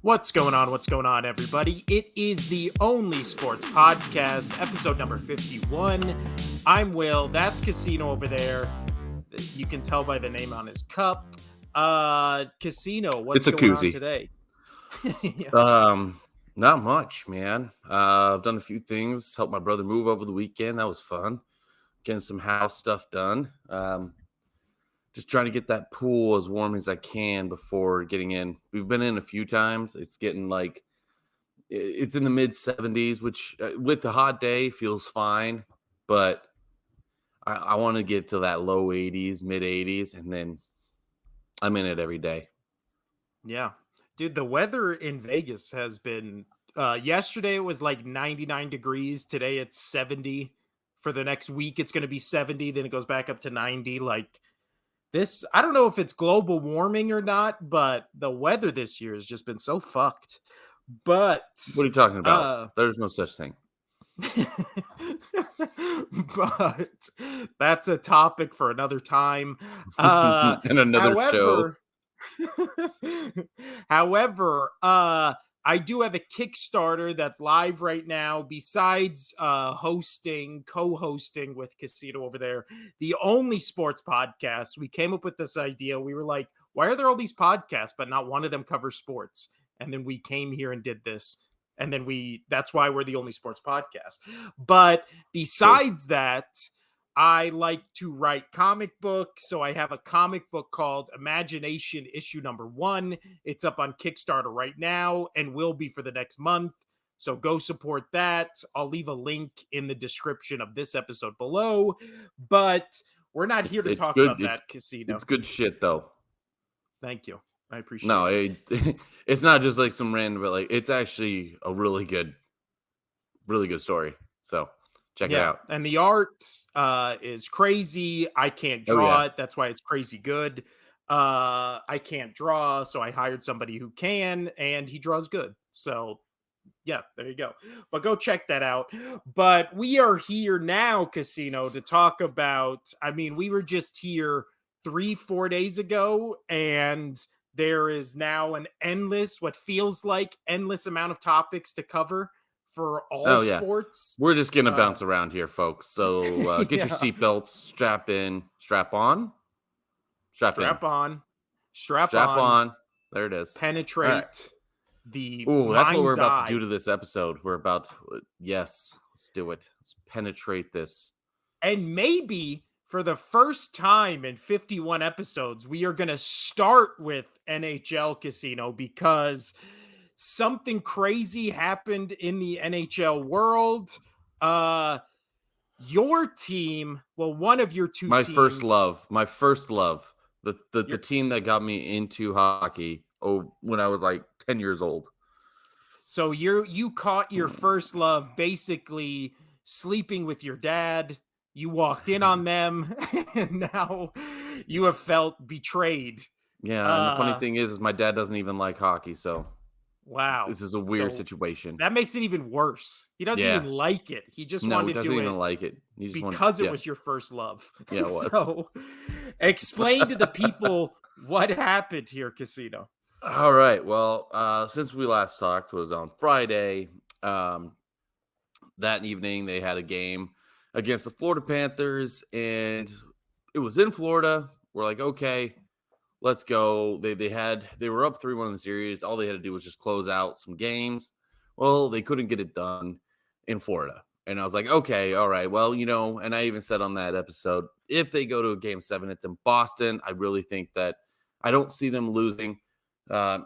What's going on? What's going on, everybody? It is the Only Sports Podcast, episode number 51. I'm Will. That's Casino over there. You can tell by the name on his cup. Casino, what's It's a going on koozie. today? Not much, man. I've done a few things. Helped my brother move over the weekend. That was fun. Getting some house stuff done. Just trying to get that pool as warm as I can before getting in. We've been in a few times. It's getting it's in the mid 70s, which with the hot day feels fine, but I want to get to that low 80s, mid 80s, and then I'm in it every day. Yeah. Dude, the weather in Vegas has been yesterday it was like 99 degrees. Today it's 70. For the next week it's going to be 70, then it goes back up to 90. Like this, I don't know if it's global warming or not, but the weather this year has just been so fucked. But What are you talking about? There's no such thing. but that's a topic for another time. And another show. However, I do have a Kickstarter that's live right now. Besides co-hosting with Casino over there, the Only Sports Podcast. We came up with this idea. We were like, why are there all these podcasts, but not one of them covers sports? And then we came here and did this. And then that's why we're the Only Sports Podcast. But besides that, I like to write comic books. So I have a comic book called Imagination issue number 1. It's up on Kickstarter right now and will be for the next month. So go support that. I'll leave a link in the description of this episode below. But we're not here to talk about that, Casino. It's good shit, though. Thank you. I appreciate it. It's not just like some random, but it's actually a really good story. So check it out. And the art is crazy. I can't draw it. That's why it's crazy good. I can't draw, so I hired somebody who can, and he draws good. So yeah, there you go. But go check that out. But we are here now, Casino, to talk about, we were just here 3-4 days ago, and there is now what feels like endless amount of topics to cover for all sports. We're just gonna bounce around here, folks. So get your seatbelts, strap on. There it is. Penetrate the that's what we're about to do to this episode. Let's do it. Let's penetrate this. And maybe for the first time in 51 episodes, we are going to start with NHL, Casino, because something crazy happened in the NHL world. Your team, one of your two teams. My first love. The team that got me into hockey when I was like 10 years old. So you caught your first love basically sleeping with your dad. You walked in on them, and now you have felt betrayed. Yeah, and the funny thing is my dad doesn't even like hockey, so wow, this is a weird situation. That makes it even worse. He doesn't even like it. He just wanted to do it. No, he doesn't even like it. Because it was your first love. Yeah, it was. So explain to the people what happened here, Casino. All right. Well, since we last talked was on Friday. That evening they had a game against the Florida Panthers, and it was in Florida. We're like, okay, let's go. They were up 3-1 in the series. All they had to do was just close out some games. Well, they couldn't get it done in Florida. And I was like, okay, all right. Well, and I even said on that episode, if they go to a game 7, it's in Boston. I really think that I don't see them losing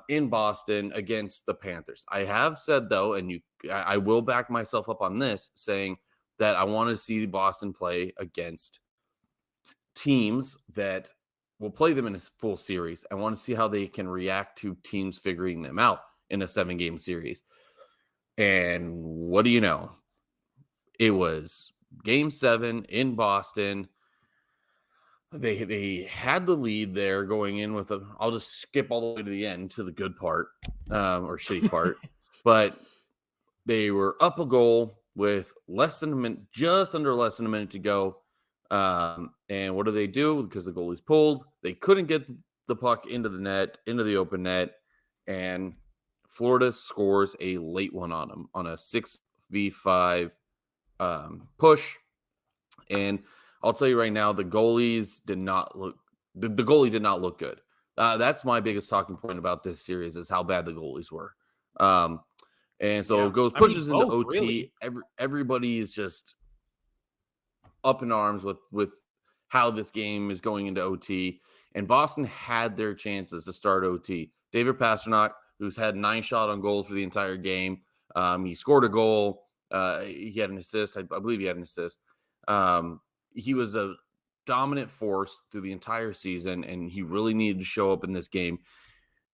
in Boston against the Panthers. I have said, though, and I will back myself up on this, saying that I want to see Boston play against teams that will play them in a full series. I want to see how they can react to teams figuring them out in a 7-game series. And what do you know? It was game 7 in Boston. They had the lead there going in with I'll just skip all the way to the end to the good part or shitty part. But they were up a goal with just under less than a minute to go. And what do? Because the goalie's pulled, they couldn't get the puck into the net, into the open net. And Florida scores a late one on them on a 6v5 push. And I'll tell you right now, the goalies did not look. The goalie did not look good. That's my biggest talking point about this series is how bad the goalies were. Um, and so Yeah. it goes I mean, pushes into both OT. really. Everybody is just up in arms with how this game is going into OT. And Boston had their chances to start OT. David Pastrnak, who's had 9 shot on goals for the entire game, he scored a goal. He had an assist. I believe he had an assist. He was a dominant force through the entire season, and he really needed to show up in this game.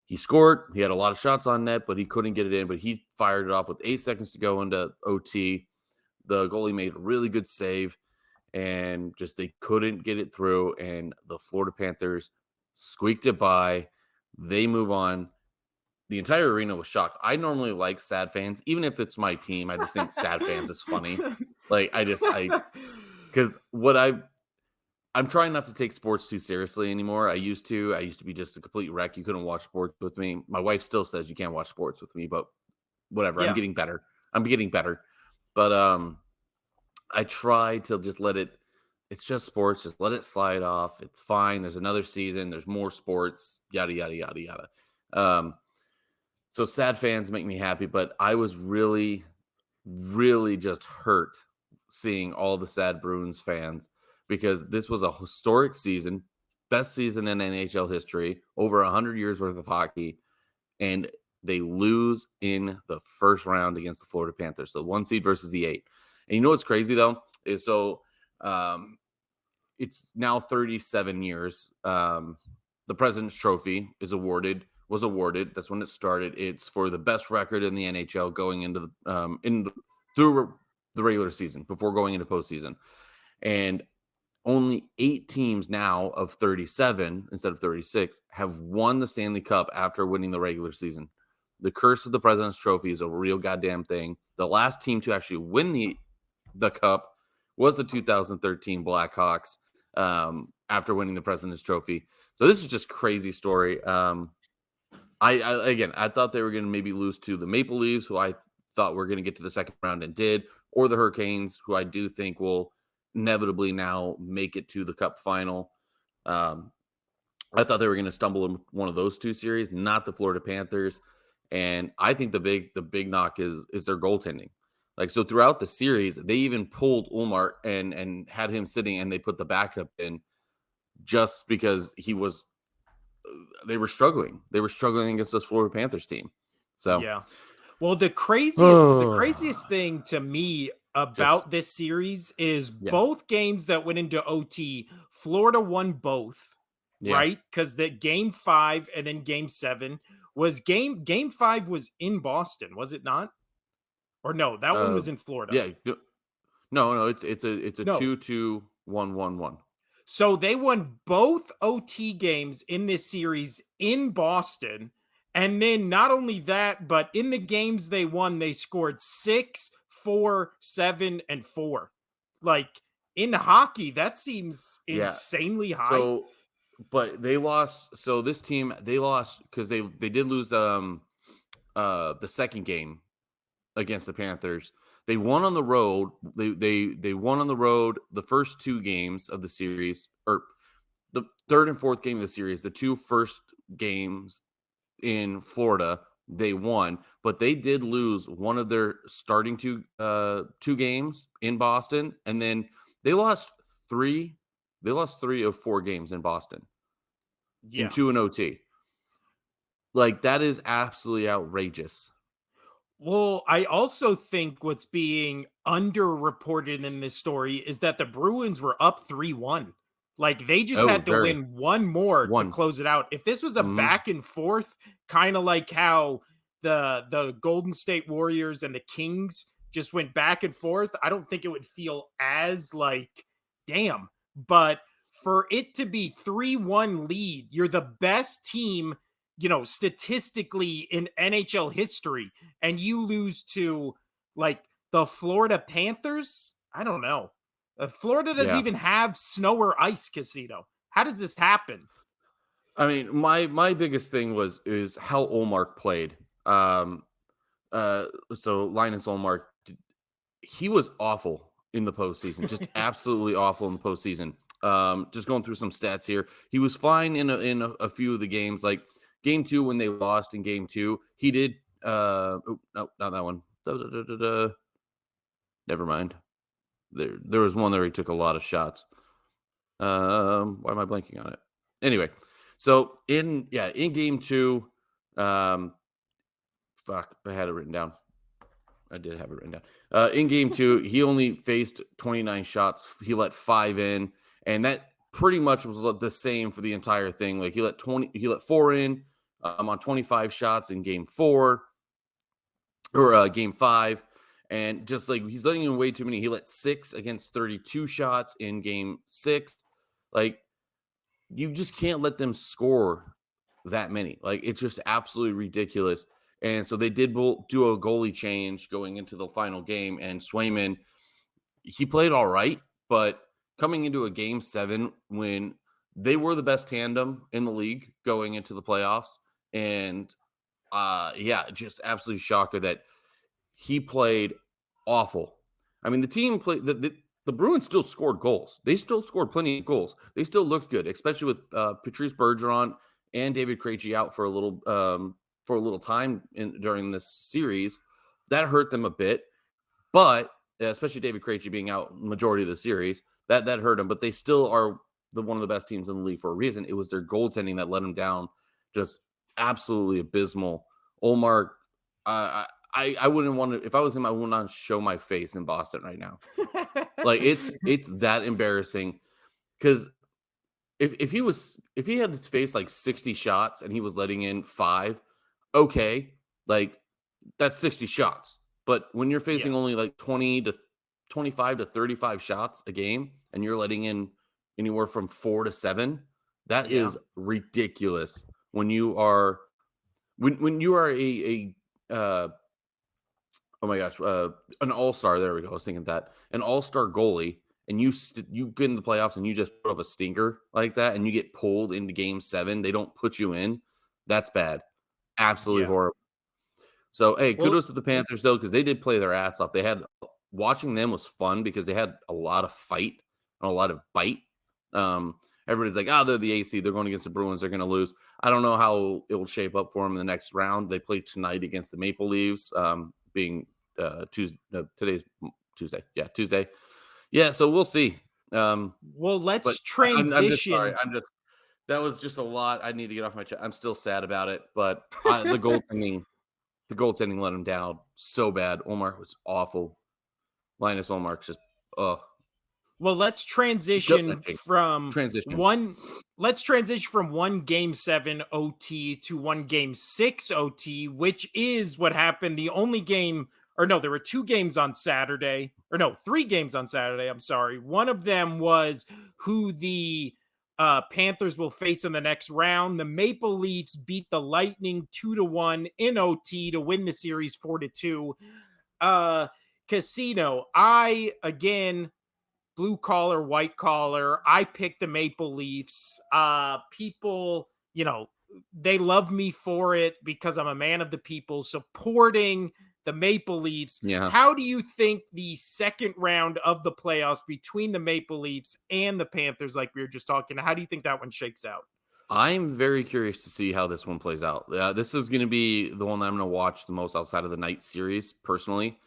He scored. He had a lot of shots on net, but he couldn't get it in. But he fired it off with 8 seconds to go into OT. The goalie made a really good save, and just they couldn't get it through. And the Florida Panthers squeaked it by. They move on. The entire arena was shocked. I normally like sad fans, even if it's my team. I just think sad fans is funny. Like because I'm trying not to take sports too seriously anymore. I used to be just a complete wreck. You couldn't watch sports with me. My wife still says you can't watch sports with me, but whatever. I'm Yeah. getting better. But I try to just let it. It's just sports. Just let it slide off. It's fine. There's another season. There's more sports. Yada yada yada yada. So sad fans make me happy, but I was really, really just hurt seeing all the sad Bruins fans because this was a historic season, best season in NHL history, over 100 years worth of hockey, and they lose in the first round against the Florida Panthers, the 1 seed versus the 8. And you know what's crazy though is it's now 37 years. The President's Trophy was awarded. That's when it started. It's for the best record in the NHL going into through the regular season before going into postseason. And only 8 teams now of 37 instead of 36 have won the Stanley Cup after winning the regular season. The curse of the President's Trophy is a real goddamn thing. The last team to actually win the cup was the 2013 Blackhawks after winning the President's Trophy. So this is just crazy story. I thought they were going to maybe lose to the Maple Leafs, who I thought were going to get to the second round and did, or the Hurricanes, who I do think will inevitably now make it to the Cup final. I thought they were going to stumble in one of those 2 series, not the Florida Panthers. And I think the big knock is their goaltending. Like, so throughout the series, they even pulled Ulmart and had him sitting, and they put the backup in just because they were struggling. They were struggling against this Florida Panthers team. So Yeah. Well, the craziest thing to me just about this series is yeah, both games that went into OT, Florida won both, yeah. right? Because the game 5 and then game 7 was game 5 was in Boston, was it not? Or no, that one Uh, was in Florida. yeah. No. It's a No. 2-2-1-1-1. So they won both OT games in this series in Boston. And then not only that, but in the games they won, they scored 6, 4, 7, and 4. Like in hockey, that seems Yeah. insanely high. So, but they lost. So this team they lost because they did lose the second game against the Panthers. They won on the road. They won on the road the first 2 games of the series, or the third and fourth game of the series. The 2 first games in Florida, they won, but they did lose one of their starting 2 games in Boston, and then they lost 3. They lost 3 of 4 games in Boston in Yeah. 2 and OT. Like, that is absolutely outrageous. Well, I also think what's being underreported in this story is that the Bruins were up 3-1. Like they just Oh, had to very win one more to one. close it out. If this was a Mhm. back and forth, kind of like how the Golden State Warriors and the Kings just went back and forth, I don't think it would feel as like damn. But for it to be 3-1 lead, you're the best team, statistically in NHL history, and you lose to like the Florida Panthers. I don't know. Florida doesn't Yeah. even have snow or ice casino. How does this happen? I mean, my biggest thing is how Olmark played. Um, so Linus Ullmark, he was awful in the postseason, just absolutely awful in the postseason. Just going through some stats here, he was fine in a few of the games, like game 2 when they lost in game 2. He did. No, not that one. Never mind. There was one there he took a lot of shots. Why am I blanking on it? Anyway, so in game 2, um, fuck, I had it written down. I did have it written down. In game 2, he only faced 29 shots. He let 5 in, and that pretty much was the same for the entire thing. Like he let 4 in on 25 shots in game 4 or game 5, and just like he's letting in way too many. He let 6 against 32 shots in game 6. Like you just can't let them score that many. Like it's just absolutely ridiculous. And so they did do a goalie change going into the final game, and Swayman, he played all right, but coming into a game 7 when they were the best tandem in the league going into the playoffs, and yeah, just absolutely shocker that he played awful. I mean, the team played the Bruins still scored goals. They still scored plenty of goals. They still looked good, especially with Patrice Bergeron and David Krejci out for a little time during this series. That hurt them a bit, but especially David Krejci being out majority of the series, that hurt them. But they still are one of the best teams in the league for a reason. It was their goaltending that let them down, just absolutely abysmal. Olmark, I wouldn't want to, if I was him, I would not show my face in Boston right now. Like it's that embarrassing because if he had to face like 60 shots and he was letting in 5, okay, like that's 60 shots. But when you're facing Yeah. only like 20 to 25 to 35 shots a game and you're letting in anywhere from 4 to 7, that Yeah. is ridiculous. When you are a oh my gosh, an all-star, there we go. I was thinking that. An all-star goalie, and you get in the playoffs and you just put up a stinker like that and you get pulled into game 7, they don't put you in. That's bad. Absolutely Yeah. horrible. So, hey, Well, kudos to the Panthers though, because they did play their ass off. They had watching them was fun because they had a lot of fight and a lot of bite. Um, Everybody's like, oh, they're the AC. They're going against the Bruins. They're going to lose. I don't know how it will shape up for them in the next round. They play tonight against the Maple Leafs, being Tuesday. No, today's Tuesday. Yeah, Tuesday. Yeah, so we'll see. well, But let's I'm just sorry. transition. That was just a lot. I need to get off my chest. I'm still sad about it, but the goaltending let him down so bad. Omar was awful. Linus Ullmark's just Well, gut wrenching. Transition. let's transition from one game 7 OT to one game 6 OT, which is what happened. The only game, or no, there were 2 games on Saturday, or no, 3 games on Saturday. I'm sorry. One of them was who the Panthers will face in the next round. The Maple Leafs beat the Lightning 2-1 in OT to win the series 4-2. Casino. I again, blue collar, white collar. I picked the Maple Leafs. People, they love me for it because I'm a man of the people supporting the Maple Leafs. Yeah. How do you think the second round of the playoffs between the Maple Leafs and the Panthers, like we were just talking, how do you think that one shakes out? I'm very curious to see how this one plays out. This is going to be the one that I'm going to watch the most outside of the night series, personally.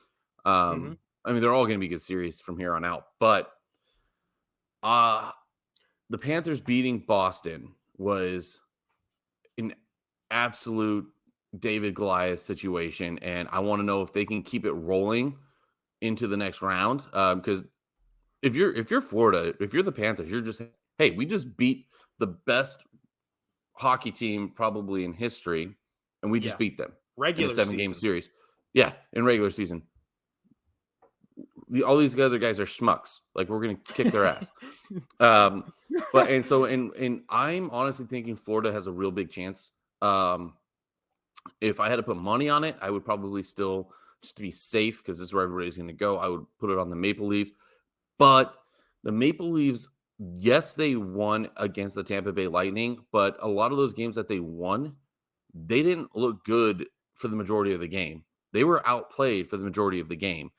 Mhm. I mean, they're all going to be good series from here on out, but uh the Panthers beating Boston was an absolute David Goliath situation, and I want to know if they can keep it rolling into the next round. Because if you're Florida, if you're the Panthers, you're just, hey, we just beat the best hockey team probably in history, and we just Yeah. beat them in a Regular 7-game season. series. Yeah, in regular season. All these other guys are schmucks. Like we're gonna kick their ass. Um, but and so and I'm honestly thinking Florida has a real big chance. Um, if I had to put money on it, I would probably still, just to be safe, because this is where everybody's going to go, I would put it on the Maple Leafs. But the Maple Leafs, yes, they won against the Tampa Bay Lightning, but a lot of those games that they won, they didn't look good for the majority of the game. They were outplayed for the majority of the game.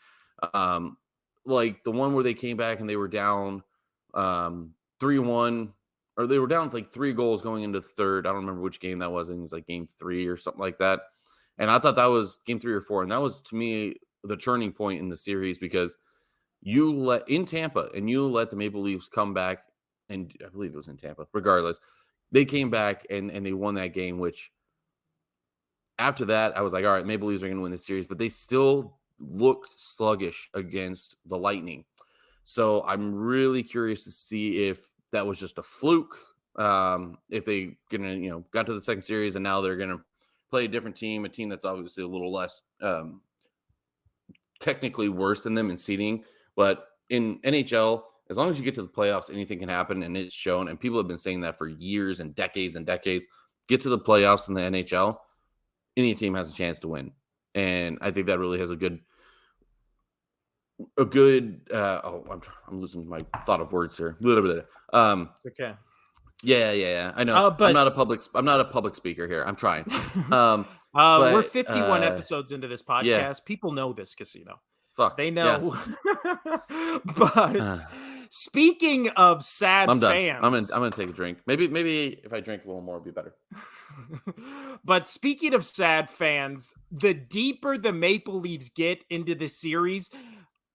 Like the one where they came back and they were down 3-1, or they were down like 3 goals going into the third. I don't remember which game that was. I think it was like game 3 or something like that. And I thought that was game 3 or 4. And that was, to me, the turning point in the series, because you let the Maple Leafs come back, and I believe it was in Tampa. Regardless, they came back and they won that game, which after that, I was like, all right, Maple Leafs are going to win this series, but they still looked sluggish against the Lightning. So I'm really curious to see if that was just a fluke. If they got to the second series and now they're gonna play a different team, a team that's obviously a little less technically worse than them in seeding. But in NHL, as long as you get to the playoffs, anything can happen, and it's shown. And people have been saying that for years and decades and decades. Get to the playoffs in the NHL, any team has a chance to win, and I think that really has a good. I'm losing my thought of words here. It's okay. Yeah. I know. But I'm not a public speaker here. I'm trying. We're 51 episodes into this podcast. Yeah. People know this, Casino. Fuck. They know. Yeah. But speaking of sad I'm done. fans, I'm gonna take a drink. Maybe if I drink a little more, it'd be better. But speaking of sad fans, the deeper the Maple Leafs get into the series,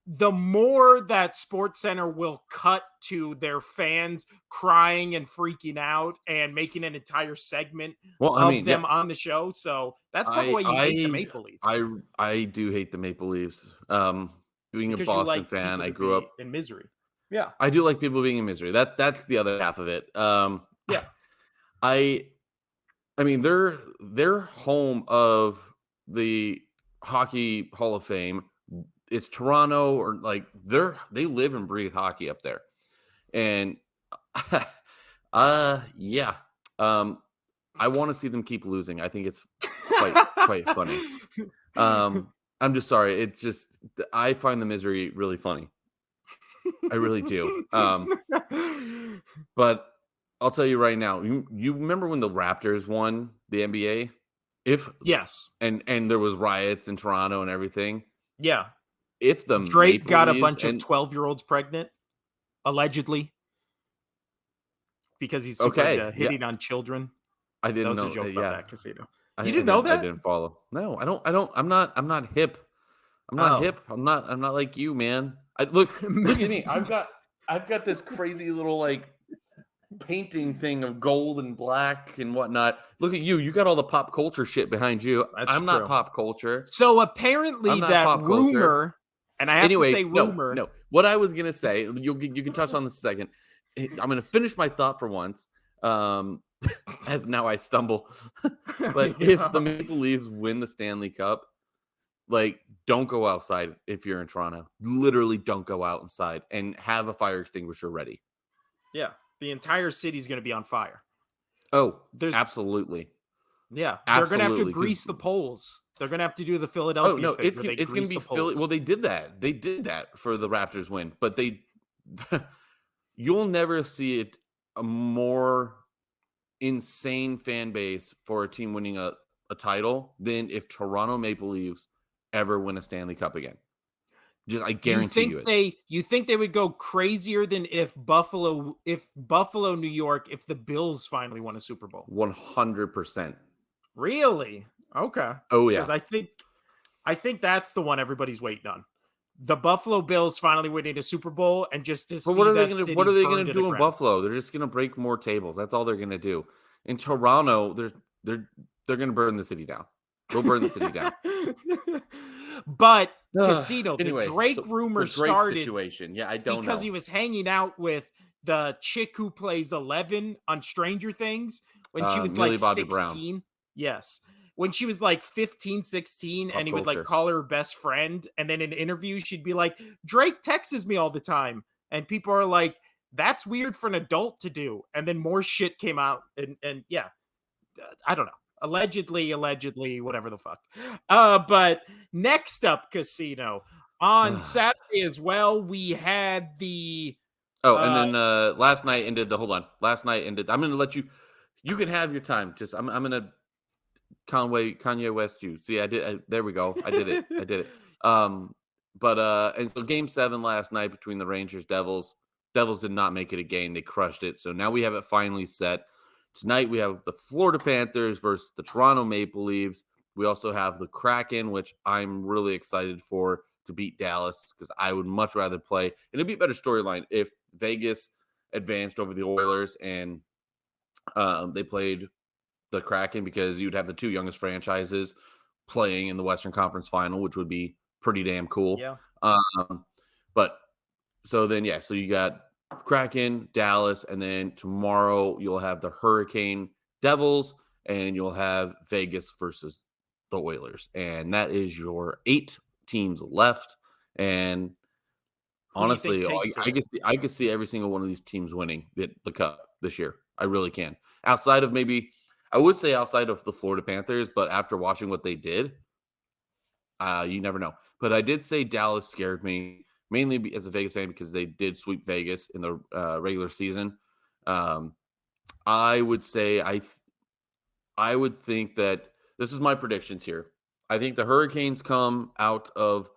the more that SportsCenter will cut to their fans crying and freaking out and making an entire segment of them on the show. So that's probably why you hate the Maple Leafs. I do hate the Maple Leafs. Being Because a Boston fan, I grew up in misery. Yeah. I do like people being in misery. That's the other half of it. Yeah. I mean, they're home of the Hockey Hall of Fame. It's Toronto, or like they live and breathe hockey up there. And yeah. I want to see them keep losing. I think it's quite funny. I'm just sorry. It's just, I find the misery really funny. I really do. But I'll tell you right now, you remember when the Raptors won the NBA? Yes. And there was riots in Toronto and everything. Yeah. If the Drake Maple got a Leafs bunch of 12-year-olds pregnant, allegedly, because he's super hitting on children. I didn't know. That was a joke about that, Casino. You I didn't know that? I didn't follow. No, I don't. I'm not hip. I'm not hip. I'm not like you, man. Look at me. I've got this crazy little like painting thing of gold and black and whatnot. Look at you. You got all the pop culture shit behind you. I'm not pop culture. So apparently that rumor, and I have to say rumor. No. What I was gonna say, you can touch on this a second. I'm gonna finish my thought for once. As now I stumble. But if the Maple Leafs win the Stanley Cup, like, don't go outside if you're in Toronto. Literally don't go outside, and have a fire extinguisher ready. Yeah. The entire city's going to be on fire. Oh, absolutely. Yeah. They're going to have to grease the poles. They're going to have to do the Philadelphia thing. It's going to be Philly. Well, they did that. They did that for the Raptors win. But you'll never see it a more insane fan base for a team winning a title than if Toronto Maple Leafs ever win a Stanley Cup again. I guarantee you. You think they would go crazier than if Buffalo, New York, if the Bills finally won a Super Bowl? 100%. Really? Okay. Oh yeah. Because I think that's the one everybody's waiting on. The Buffalo Bills finally winning a Super Bowl, and just to see what are they going to do in Buffalo? They're just going to break more tables. That's all they're going to do. In Toronto, they're going to burn the city down. They'll burn the city down. But Casino, anyway, the Drake rumor started situation. Yeah, I don't because know. he was hanging out with the chick who plays 11 on Stranger Things when she was Millie like Bobby 16. Brown. Yes. When she was like 15, 16, and he would like call her best friend. And then in interviews, she'd be like, Drake texts me all the time. And people are like, that's weird for an adult to do. And then more shit came out. And yeah, I don't know. Allegedly, whatever the fuck. But next up, Casino. On Saturday as well, we had the... and then last night ended... Last night ended... I'm going to let you... You can have your time. I'm going to... Kanye West you. See, there we go. I did it. I did it. And so game 7 last night between the Rangers Devils. Devils did not make it a game. They crushed it. So now we have it finally set. Tonight we have the Florida Panthers versus the Toronto Maple Leafs. We also have the Kraken, which I'm really excited for to beat Dallas because I would much rather play. And it'd be a better storyline if Vegas advanced over the Oilers and they played the Kraken, because you'd have the two youngest franchises playing in the Western Conference Final, which would be pretty damn cool. Yeah. But so you got Kraken, Dallas, and then tomorrow you'll have the Hurricane Devils, and you'll have Vegas versus the Oilers, and that is your 8 teams left. And Who do you think honestly, takes it? I could see every single one of these teams winning the cup this year. I really can. Outside of the Florida Panthers, but after watching what they did, you never know. But I did say Dallas scared me, mainly as a Vegas fan, because they did sweep Vegas in the regular season. I would say I would think that this is my predictions here. I think the Hurricanes come out of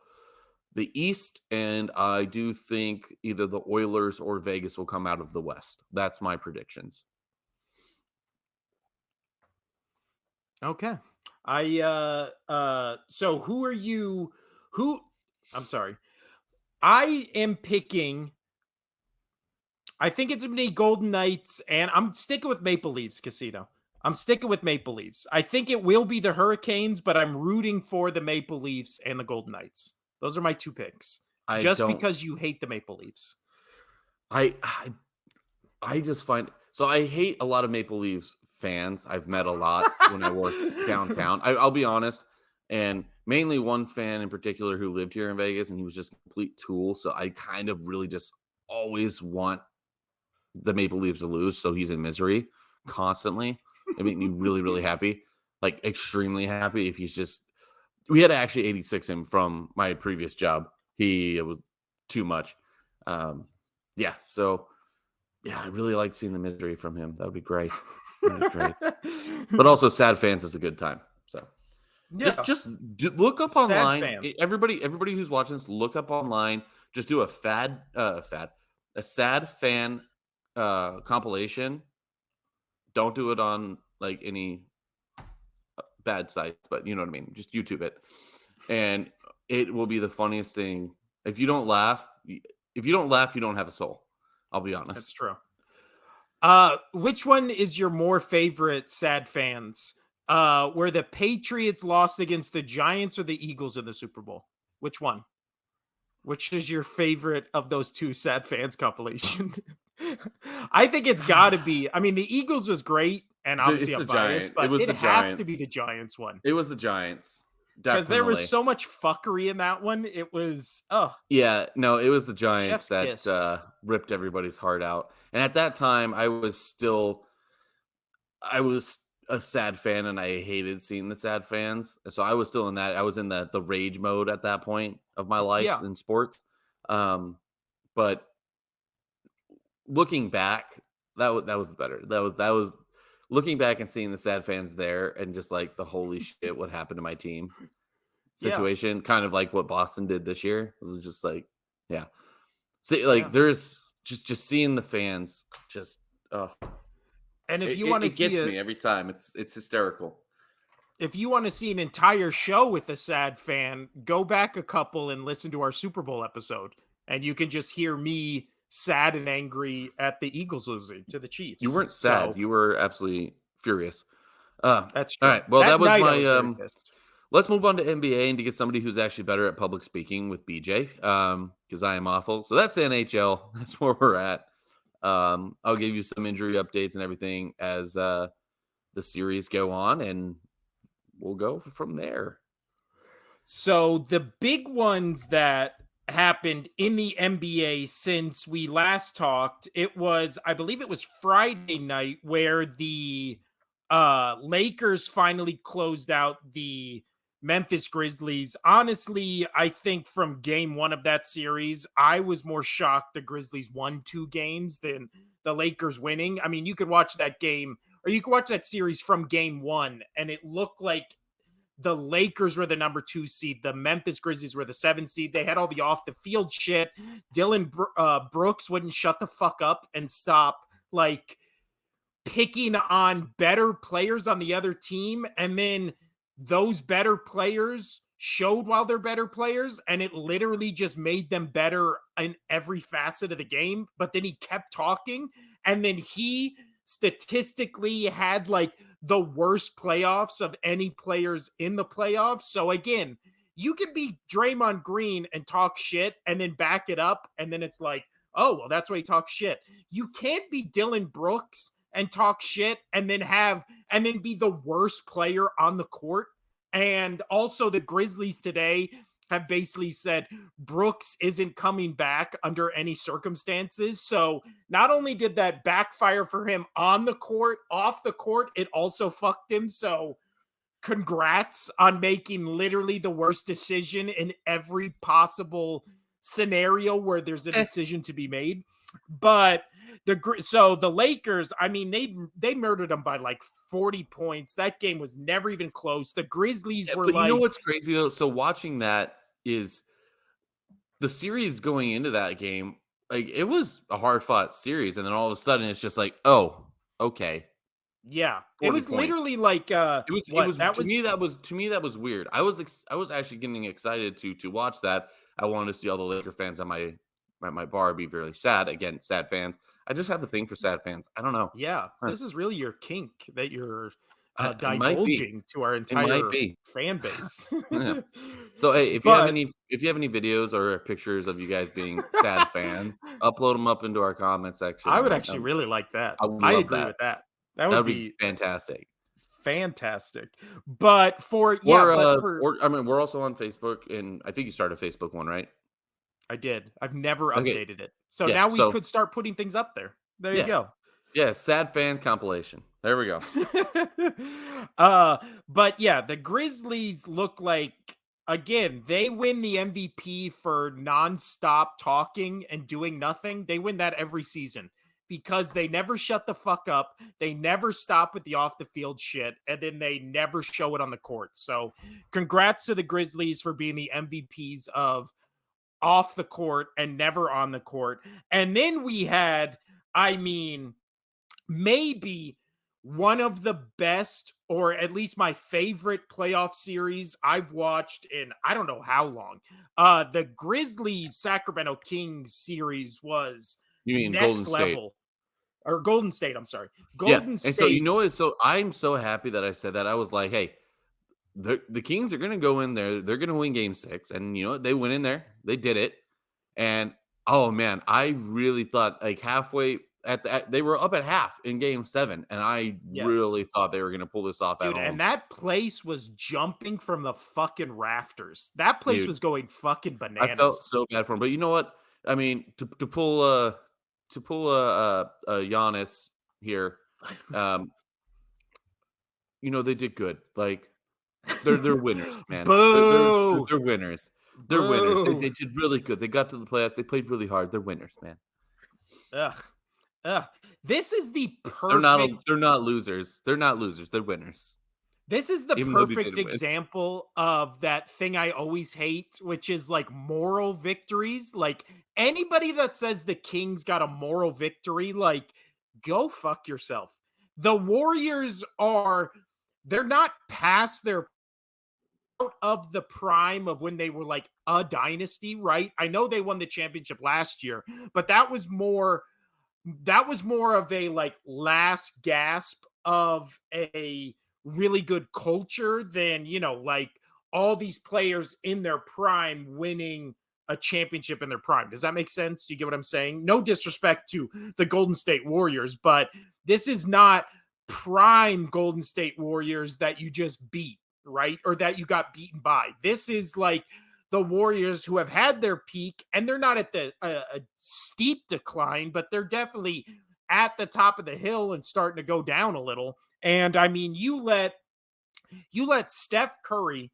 the East, and I do think either the Oilers or Vegas will come out of the West. That's my predictions. Okay. So I'm sorry. I am picking, I think it's going to be Golden Knights, and I'm sticking with Maple Leafs, Casino. I'm sticking with Maple Leafs. I think it will be the Hurricanes, but I'm rooting for the Maple Leafs and the Golden Knights. Those are my 2 picks. Because you hate the Maple Leafs. I just find, so I hate a lot of Maple Leafs fans. I've met a lot when I worked downtown. I'll be honest, and mainly one fan in particular who lived here in Vegas, and he was just a complete tool. So I kind of really just always want the Maple Leafs to lose, so he's in misery constantly. It made me really, really happy, like extremely happy. If he's just, we had to actually 86 him from my previous job. It was too much. Yeah, so yeah, I really like seeing the misery from him. That would be great. That would be great. But also, sad fans is a good time. So Yeah. just look up Sad online. fans. Everybody who's watching this, look up online. Just do a sad fan compilation. Don't do it on like any bad sites, but you know what I mean. Just YouTube it, and it will be the funniest thing. If you don't laugh, you don't have a soul. I'll be honest. That's true. Which one is your more favorite sad fans? Where the Patriots lost against the Giants or the Eagles in the Super Bowl? Which one? Which is your favorite of those 2 sad fans compilation? I think it's got to be. I mean, the Eagles was great, and obviously I'm biased, but it has to be the Giants one. It was the Giants. Because there was so much fuckery in that one. It was, yeah, no, it was the Giants Chef's that ripped everybody's heart out. And at that time, I was a sad fan, and I hated seeing the sad fans. So I was still in that. I was in the rage mode at that point of my life in sports. But looking back, that was better. That was looking back and seeing the sad fans there, and just like the holy shit, what happened to my team situation, kind of like what Boston did this year. It was just like, yeah. See, like there's just seeing the fans just, and if you want to see it gets me every time. It's hysterical. If you want to see an entire show with a sad fan, go back a couple and listen to our Super Bowl episode, and you can just hear me sad and angry at the Eagles losing to the Chiefs. You weren't sad. You were absolutely furious. That's true. All right. Well, that was my. Let's move on to NBA and to get somebody who's actually better at public speaking with BJ, because I am awful. So that's NHL. That's where we're at. I'll give you some injury updates and everything as the series go on, and we'll go from there. So the big ones that happened in the NBA since we last talked, I believe it was Friday night, where the Lakers finally closed out the Memphis Grizzlies. Honestly, I think from game 1 of that series, I was more shocked the Grizzlies won 2 games than the Lakers winning. I mean, you could watch that game or you can watch that series from game 1 and it looked like the Lakers were the number 2 seed. The Memphis Grizzlies were the 7 seed. They had all the off the field shit. Dylan Brooks wouldn't shut the fuck up and stop like picking on better players on the other team. And then those better players showed while they're better players. And it literally just made them better in every facet of the game. But then he kept talking. And then he statistically had like the worst playoffs of any players in the playoffs. So again, you can be Draymond Green and talk shit and then back it up. And then it's like, oh, well, that's why he talks shit. You can't be Dylan Brooks and talk shit and then be the worst player on the court. And also the Grizzlies today have basically said Brooks isn't coming back under any circumstances. So not only did that backfire for him on the court, off the court, it also fucked him. So congrats on making literally the worst decision in every possible scenario where there's a decision to be made. But the Lakers, I mean, they murdered them by like 40 points. That game was never even close. The Grizzlies were but like, you know what's crazy though? So watching that is the series going into that game, like it was a hard fought series, and then all of a sudden it's just like, oh, okay. yeah, it 40 was points. literally like It was to me that was weird. I was actually getting excited to watch that. I wanted to see all the Laker fans at my bar be really sad. Again, sad fans. I just have a thing for sad fans. I don't know. yeah, Huh. this is really your kink that you're It might be. divulging to our It might entire be. fan base. Yeah. So hey, But if you have any videos or pictures of you guys being sad fans, upload them up into our comment section. I would actually really like that. I would I love agree that. with that. That That would would be be fantastic. fantastic. But for yeah, but for Or I mean, we're also on Facebook, and I think you started a Facebook one, right? I did. I've never Okay. updated it. So Yeah. now we So could start putting things up there. There you yeah, go. yeah. Sad fan compilation. There we go. uh but yeah, the Grizzlies look like again, they win the MVP for nonstop talking and doing nothing. They win that every season because they never shut the fuck up. They never stop with the off the field shit, and then they never show it on the court. So congrats to the Grizzlies for being the MVPs of off the court and never on the court. And then we had, I mean, maybe one of the best, or at least my favorite playoff series I've watched in I don't know how long. The Grizzlies Sacramento Kings series was You mean Golden next State? level. Or Golden State, I'm sorry. Yeah. Golden And so you State. know what? So I'm so happy that I said that. I was like, hey, the Kings are going to go in there. They're going to win Game 6, and you know what? They went in there. They did it. And oh man, I really thought like halfway they were up at half in Game 7, and I Yes. really thought they were going to pull this off at Dude, home, and that place was jumping from the fucking rafters. That place dude. was going fucking I felt bananas. so bad for him, but you know what? I mean, to pull a Giannis here, um, you know they did good. Like they're winners, man. Boo! They're winners. They're winners. They Boo! did really good. They got to the playoffs. They played really hard. They're winners, man. Ugh. Ugh. This is the They're not perfect they're not losers. They're not losers. They're winners. this is the Even though they perfect didn't win. example of that thing I always hate, which is like moral victories. Like anybody that says the Kings got a moral victory, like go fuck yourself. The Warriors they're not past their out of the prime of when they were like a dynasty, right? I know they won the championship last year, but that was more of a like last gasp of a really good culture than, like all these players in their prime winning a championship in their prime. Does that make sense? Do you get what I'm saying? No disrespect to the Golden State Warriors, but this is not prime Golden State Warriors that you just beat, right? Or that you got beaten by. This is like the Warriors who have had their peak, and they're not at a steep decline, but they're definitely at the top of the hill and starting to go down a little. And I mean, you let Steph Curry,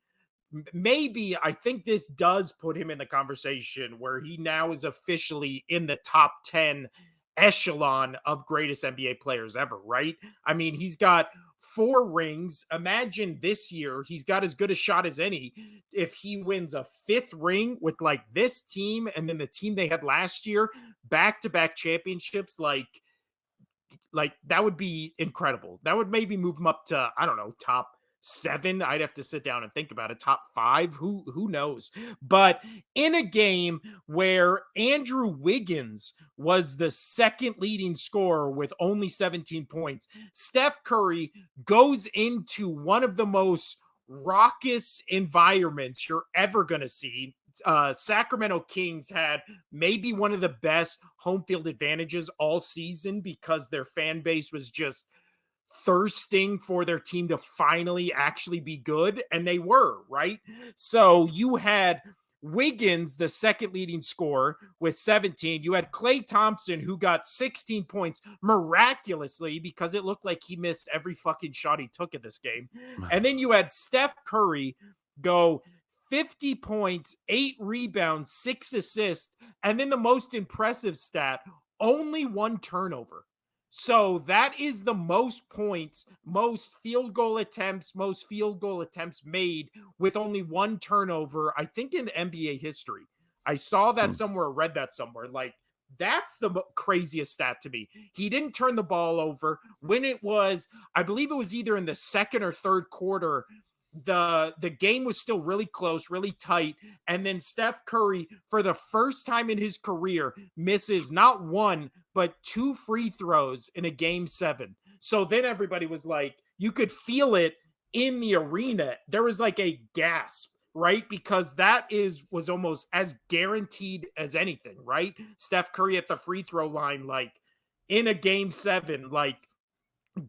maybe I think this does put him in the conversation where he now is officially in the top 10 echelon of greatest NBA players ever, right? I mean, he's got 4 rings. Imagine this year, he's got as good a shot as any if he wins a 5th ring with like this team and then the team they had last year, back-to-back championships. Like that would be incredible. That would maybe move him up to, I don't know, top 7. I'd have to sit down and think about it. Top 5, who knows? But in a game where Andrew Wiggins was the second leading scorer with only 17 points, Steph Curry goes into one of the most raucous environments you're ever going to see. Sacramento Kings had maybe one of the best home field advantages all season because their fan base was just thirsting for their team to finally actually be good. And they were, right? So you had Wiggins, the second leading scorer, with 17. You had Klay Thompson, who got 16 points miraculously because it looked like he missed every fucking shot he took in this game. And then you had Steph Curry go 50 points, 8 rebounds, 6 assists, and then the most impressive stat, only 1 turnover. So that is the most points, most field goal attempts made with only 1 turnover, I think, in NBA history. I saw that somewhere, read that somewhere. Like, that's the craziest stat to me. He didn't turn the ball over when it was, I believe it was either in the second or third quarter. The game was still really close, really tight, and then Steph Curry, for the first time in his career, misses not 1 but 2 free throws in a game 7. So then everybody was like, you could feel it in the arena. There was like a gasp, right? Because that was almost as guaranteed as anything, right? Steph Curry at the free throw line, like in a game 7, like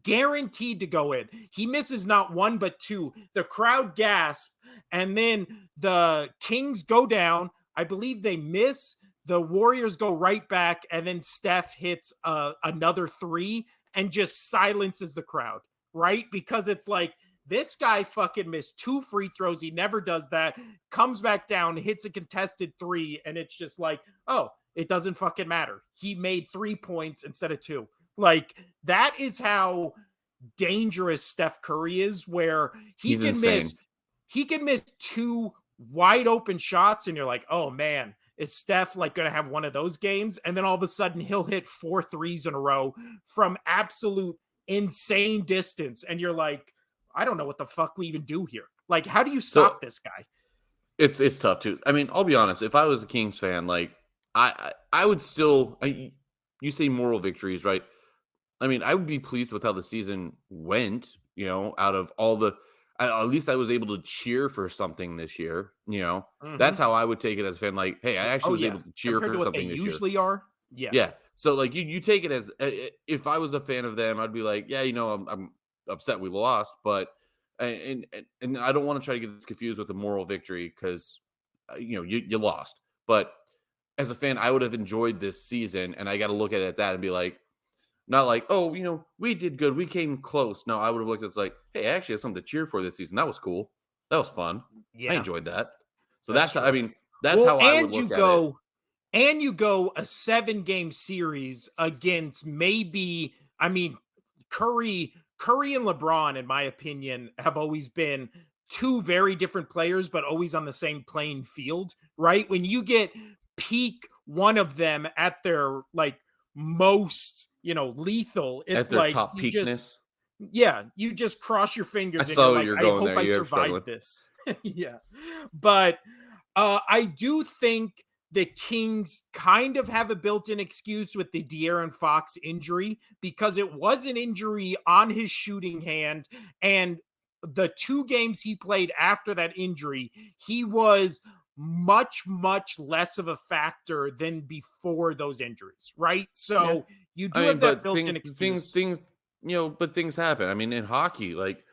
guaranteed to go in. He misses not 1 but 2. The crowd gasp, and then the Kings go down. I believe they miss. The Warriors go right back, and then Steph hits another 3 and just silences the crowd, right? Because it's like, this guy fucking missed 2 free throws. He never does that. Comes back down, hits a contested 3, and it's just like, oh, it doesn't fucking matter. He made 3 points instead of 2. Like, that is how dangerous Steph Curry is, where He's insane. he can miss 2 wide open shots and you're like, oh man, is Steph like going to have one of those games? And then all of a sudden he'll hit 4 threes in a row from absolute insane distance. And you're like, I don't know what the fuck we even do here. Like, how do you So stop this guy? it's tough too. I mean, I'll be honest. If I was a Kings fan, like I would still. You say moral victories, right? I mean, I would be pleased with how the season went. Out of all at least I was able to cheer for something this year. That's Mm-hmm. how I would take it as a fan. Like, hey, I Oh actually was yeah. able to cheer Compared to for what they something this year. usually are. Yeah. Yeah. So like you take it as if I was a fan of them, I'd be like, yeah, I'm upset we lost, but and I don't want to try to get this confused with the moral victory because you lost. But as a fan, I would have enjoyed this season, and I got to look at it that and be like, not like, oh, we did good, we came close. No, I would have looked at it like, hey, I actually have something to cheer for this season. That was cool. That was fun. I Yeah. enjoyed that. So That's that's how, I true. mean, that's Well, how I would look at it. and you go a 7-game series against maybe, I mean, Curry and LeBron, in my opinion, have always been 2 very different players, but always on the same playing field, right? When you get peak one of them at their like most, lethal, At it's their like top peakness. you just cross your I fingers and saw you're what like, you're I going hope there. I You're survived struggling. this. Yeah. But I do think the Kings kind of have a built-in excuse with the De'Aaron Fox injury because it was an injury on his shooting hand, and the 2 games he played after that injury, he was much, much less of a factor than before those injuries, right? Yeah. So you I do mean, have that but built-in excuse. but things happen. I mean, in hockey, like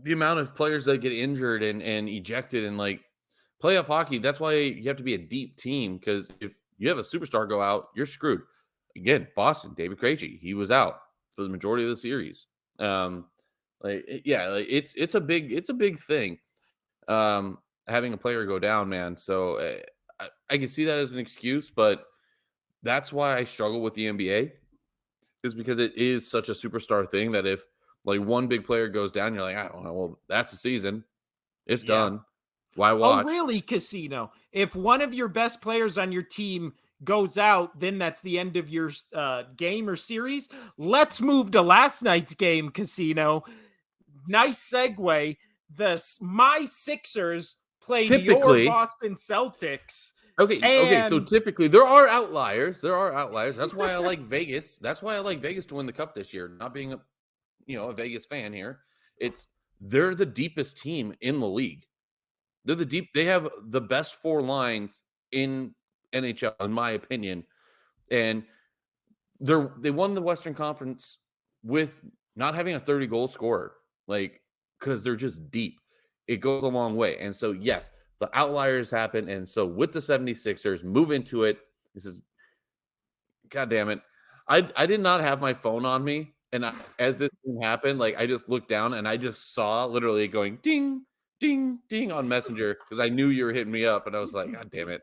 the amount of players that get injured and ejected and like playoff hockey, that's why you have to be a deep team because if you have a superstar go out, you're screwed. Again, Boston, David Krejci, he was out for the majority of the series. Yeah, like it's a big thing. Having a player go down, man. So I can see that as an excuse, but that's why I struggle with the NBA, is because it is such a superstar thing that if like one big player goes down, you're like, I don't know, well, that's the season. It's Yeah. done. Why Oh, watch? really, Casino? If one of your best players on your team goes out, then that's the end of your game or series. Let's move to last night's game, Casino. Nice segue. My Sixers played your Typically, Boston Celtics, okay, so and typically there are outliers. There are outliers. That's why I like Vegas. That's why I like Vegas to win the cup this year. Not being a Vegas fan here. It's they're the deepest team in the league. They have the best four lines in NHL, in my opinion. And they won the Western Conference with not having a 30 goal scorer, like, because they're just deep. It goes a long way. And so, yes, the outliers happen. And so, with the 76ers, move into it. This is, God damn it. I did not have my phone on me. And as this thing happened, like, I just looked down and I just saw literally going ding, ding, ding on Messenger because I knew you were hitting me up. And I was like, God damn it.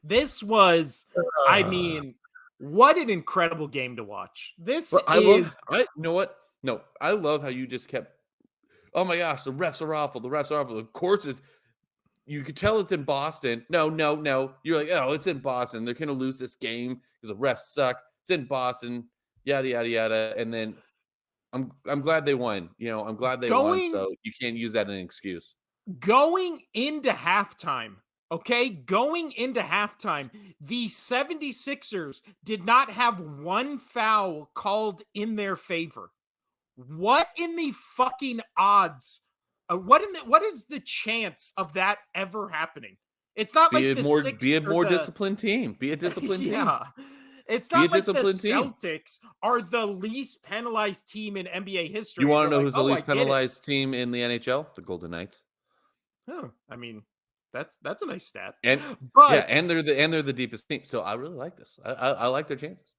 this was, I mean, what an incredible game to watch. This But is you know what? No, I love how you just kept, oh my gosh, the refs are awful. The refs are awful. Of course, you could tell it's in Boston. No, no, no. You're like, oh, it's in Boston. They're going to lose this game because the refs suck. It's in Boston, yada, yada, yada. And then I'm glad they won. I'm glad they won. going So you can't use that as an excuse. going into halftime. Okay, going into halftime, the 76ers did not have one foul called in their favor. What in the fucking odds? What is the chance of that ever happening? It's not like the Be six a or more the disciplined team. Be a disciplined team. yeah. It's Be a not like the disciplined team. Celtics are the least penalized team in NBA You history. And want to you're know like, who's the oh, I least get it. penalized team in the NHL? The Golden Knights. Oh, I mean, that's a nice stat. And yeah, But and they're the deepest team. So I really like this. I like their chances.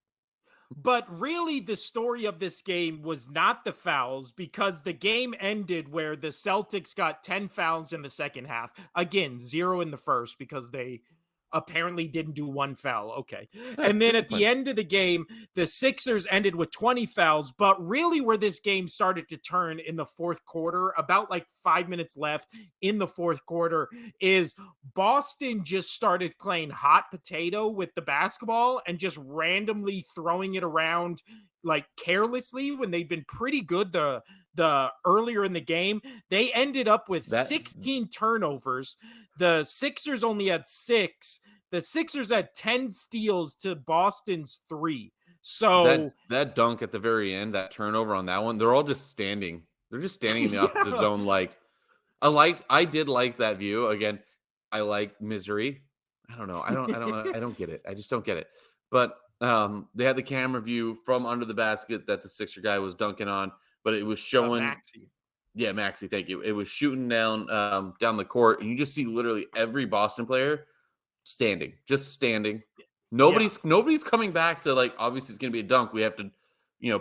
But really, the story of this game was not the fouls because the game ended where the Celtics got 10 fouls in the second half. Again, zero in the first because they apparently didn't do one foul. Okay. Yeah, And then at the discipline. end of the game, the Sixers ended with 20 fouls. But really, where this game started to turn in the fourth quarter, about like 5 minutes left in the fourth quarter, is Boston just started playing hot potato with the basketball and just randomly throwing it around like carelessly when they'd been pretty good the earlier in the game. They ended up with That 16 turnovers. The Sixers only had 6. The Sixers had 10 steals to Boston's 3. that So, that dunk at the very end, that turnover on that one, they're all just standing. They're just standing in the offensive yeah. zone. Like I did like that view. Again, I like misery. I don't know. I don't get it. I just don't get it. But they had the camera view from under the basket that the Sixer guy was dunking on, but it was showing, Maxi. yeah, Maxi, thank you. It was shooting down the court, and you just see literally every Boston player standing, just standing. Yeah. Nobody's coming back to, like, obviously it's gonna be a dunk. We have to,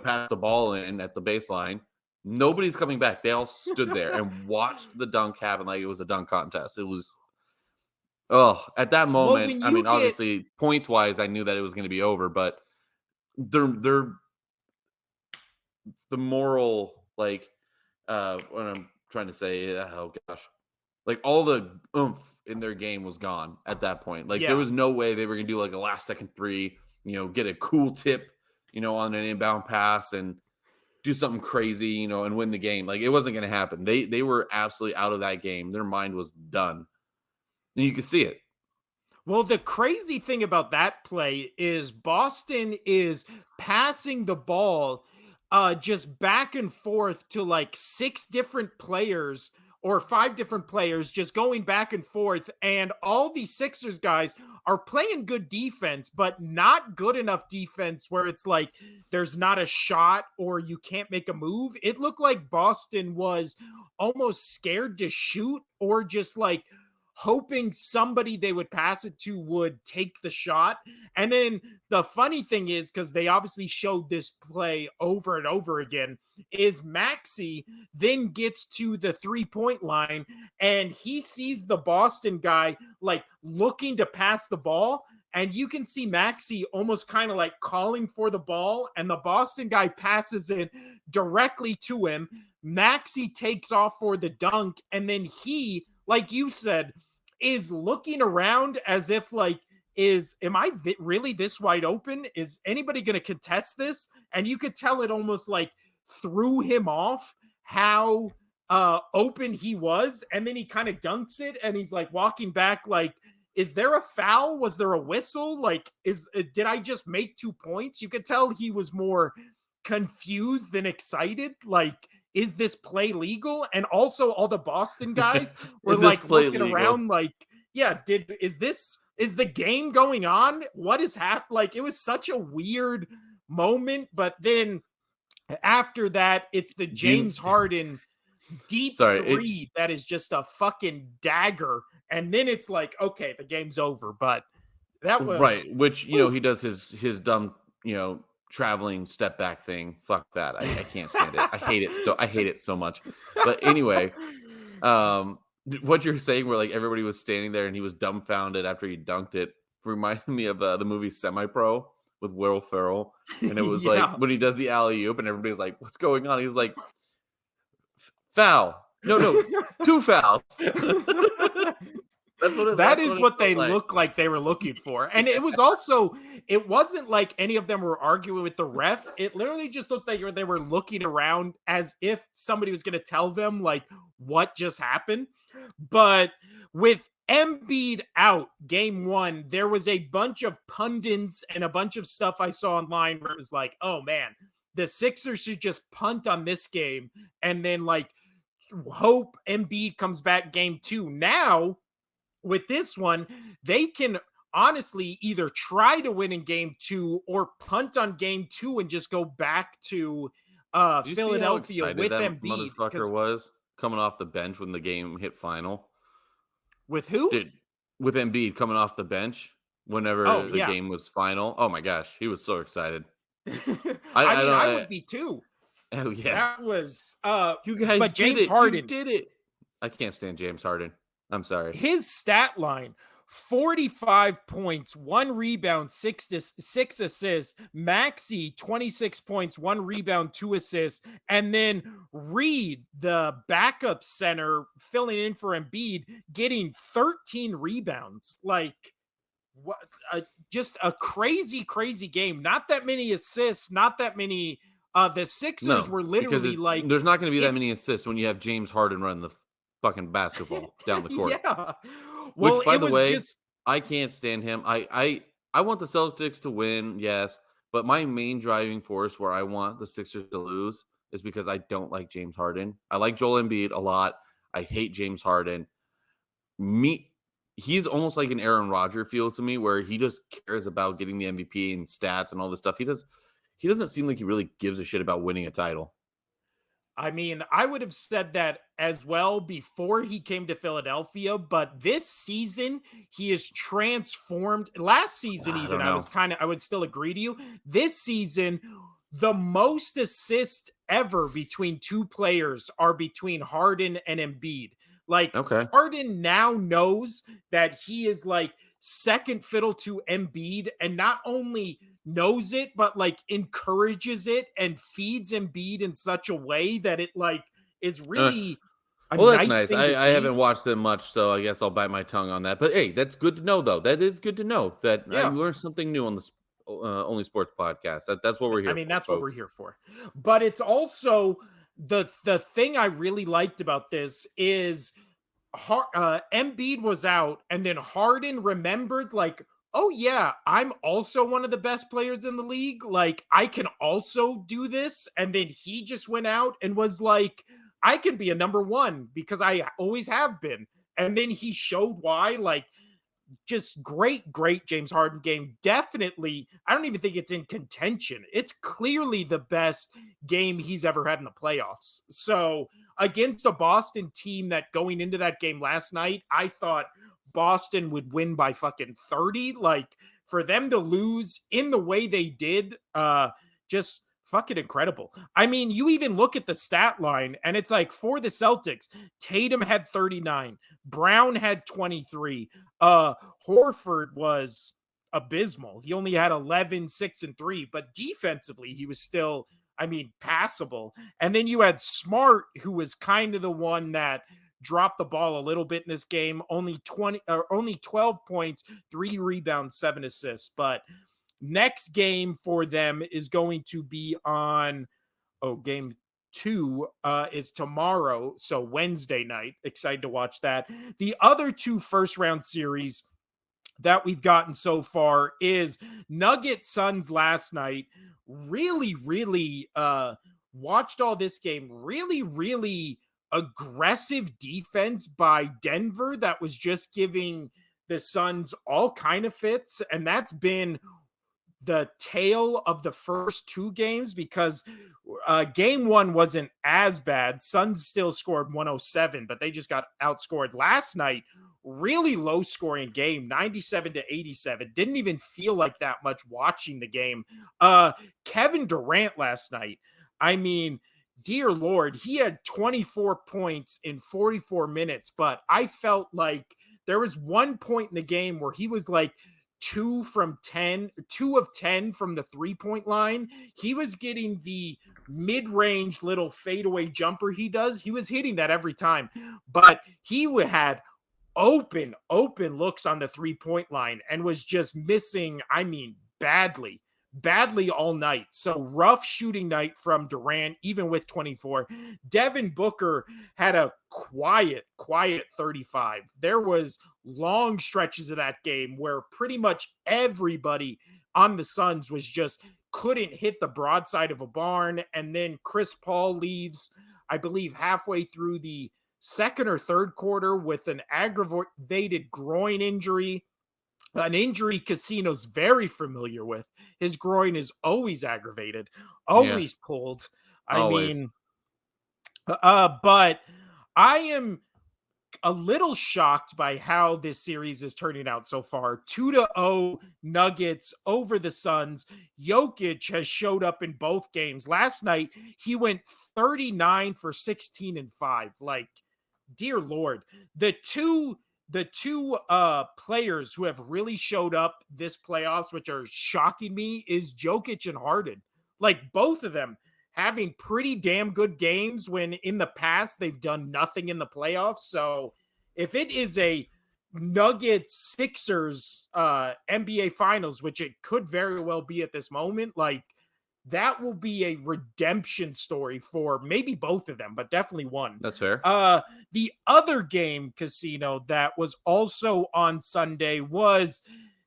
pass the ball in at the baseline. Nobody's coming back. They all stood there and watched the dunk happen like it was a dunk contest. It was, oh, at that Well, moment, when I mean, you get obviously points wise, I knew that it was gonna be over, but they're the moral, like, what I'm trying to say, oh gosh, like all the oomph in their game was gone at that point. Like there yeah. was no way they were gonna do like a last second three, get a cool tip, on an inbound pass and do something crazy, and win the game. Like it wasn't gonna happen. They were absolutely out of that game. Their mind was done. And you could see it. Well, the crazy thing about that play is Boston is passing the ball just back and forth to like 6 different players or 5 different players just going back and forth, and all these Sixers guys are playing good defense but not good enough defense where it's like there's not a shot or you can't make a move. It looked like Boston was almost scared to shoot or just like hoping somebody they would pass it to would take the shot. And then the funny thing is, because they obviously showed this play over and over again, is Maxi then gets to the 3-point line and he sees the Boston guy like looking to pass the ball. and you can see Maxey almost kind of like calling for the ball, and the Boston guy passes it directly to him. Maxey takes off for the dunk, and then he, like you said, is looking around as if like, am I really this wide open? Is anybody going to contest this? And you could tell it almost like threw him off how open he was, and then he kind of dunks it, and he's like walking back like, is there a foul? Was there a whistle? Like, did I just make 2 points? You could tell he was more confused than excited. Like, is this play legal? And also all the Boston guys were Is this like play looking legal? around like, yeah, is the game going on? What is happening? Like, it was such a weird moment. But then after that, it's the James Harden deep three that is just a fucking dagger. And then it's like, okay, the game's over. But that was right, which he does his dumb traveling step back thing. Fuck that. I can't stand it. I hate it so much. But anyway, what you're saying where like everybody was standing there and he was dumbfounded after he dunked it reminded me of the movie Semi-Pro with Will Ferrell. And it was like when he does the alley-oop and everybody's like, what's going on? He was like, foul. No, 2 fouls. That is what they look like they were looking for. And it was also, it wasn't like any of them were arguing with the ref. It literally just looked like they were looking around as if somebody was going to tell them like what just happened. But with Embiid out game 1, there was a bunch of pundits and a bunch of stuff I saw online where it was like, oh man, the Sixers should just punt on this game and then like hope Embiid comes back game 2. Now, with this one, they can honestly either try to win in game 2 or punt on game 2 and just go back to Philadelphia with that Embiid. Motherfucker was coming off the bench when the game hit final. With who? With Embiid coming off the bench whenever the game was final. Oh my gosh, he was so excited. I would be too. Oh yeah, that was you guys. But James Harden did it. I can't stand James Harden. I'm sorry. His stat line: 45 points, 1 rebound, 6 assists. Maxey, 26 points, 1 rebound, 2 assists. And then Reed, the backup center, filling in for Embiid, getting 13 rebounds. Like, what? Just a crazy, crazy game. Not that many assists, not that many. The Sixers were literally like, there's not going to be that many assists when you have James Harden running the fucking basketball down the court. Yeah. Well, which, by the way, I can't stand him. I want the Celtics to win, yes, but my main driving force where I want the Sixers to lose is because I don't like James Harden. I like Joel Embiid a lot. I hate James Harden. He's almost like an Aaron Rodgers feel to me, where he just cares about getting the MVP and stats and all this stuff. He doesn't seem like he really gives a shit about winning a title. I mean, I would have said that as well before he came to Philadelphia, but this season he is transformed. Last season, I would still agree to you. This season, the most assists ever between 2 players are between Harden and Embiid. Like, Harden now knows that he is like second fiddle to Embiid, and not only knows it, but like encourages it and feeds Embiid in such a way that it like is really that's nice. I haven't watched them much, so I guess I'll bite my tongue on that. But hey, that's good to know, though. That is good to know that I learned something new on the Only Sports podcast. That's what we're here for. I mean, that's folks. What we're here for. But it's also the thing I really liked about this is Embiid was out, and then Harden remembered like, oh yeah, I'm also one of the best players in the league. Like, I can also do this. And then he just went out and was like, I can be a number 1 because I always have been. And then he showed why. Like, just great James Harden game. Definitely, I don't even think it's in contention. It's clearly the best game he's ever had in the playoffs. So against a Boston team that going into that game last night, I thought Boston would win by fucking 30. Like, for them to lose in the way they did, just fucking incredible. I mean, you even look at the stat line and it's like, for the Celtics, Tatum had 39, Brown had 23, Horford was abysmal. He only had 11, 6, and 3, but defensively, he was still, I mean, passable. And then you had Smart, who was kind of the one that dropped the ball a little bit in this game. Only 12 points, 3 rebounds, 7 assists. But next game for them is going to be on game 2 is tomorrow, so Wednesday night. Excited to watch that. The other 2 first round series that we've gotten so far is Nuggets Suns last night. Really watched all this game. Really aggressive defense by Denver that was just giving the Suns all kind of fits, and that's been the tail of the first 2 games, because game 1 wasn't as bad. Suns still scored 107, but they just got outscored last night. Really low scoring game, 97-87. Didn't even feel like that much watching the game. Kevin Durant last night, I mean, dear Lord, he had 24 points in 44 minutes, but I felt like there was one point in the game where he was like 2 of 10 from the 3-point line. He was getting the mid-range little fadeaway jumper he does. He was hitting that every time, but he had open looks on the 3-point line and was just missing, I mean, badly all night. So rough shooting night from Durant, even with 24. Devin Booker had a quiet 35. There was long stretches of that game where pretty much everybody on the Suns was just couldn't hit the broadside of a barn. And then Chris Paul leaves, I believe, halfway through the second or third quarter with an aggravated groin injury, an injury Casino's very familiar with. His groin is always aggravated, Yeah, always pulled. I always. mean, but I am a little shocked by how this series is turning out so far. 2-0 Nuggets over the Suns. Jokic has showed up in both games. Last night, he went 39 for 16 and 5. Like, dear Lord, the two players who have really showed up this playoffs, which are shocking me, is Jokic and Harden. Like, both of them having pretty damn good games when in the past they've done nothing in the playoffs. So if it is a Nuggets Sixers NBA Finals, which it could very well be at this moment, like, that will be a redemption story for maybe both of them, but definitely one. That's fair. The other game, Casino, that was also on Sunday was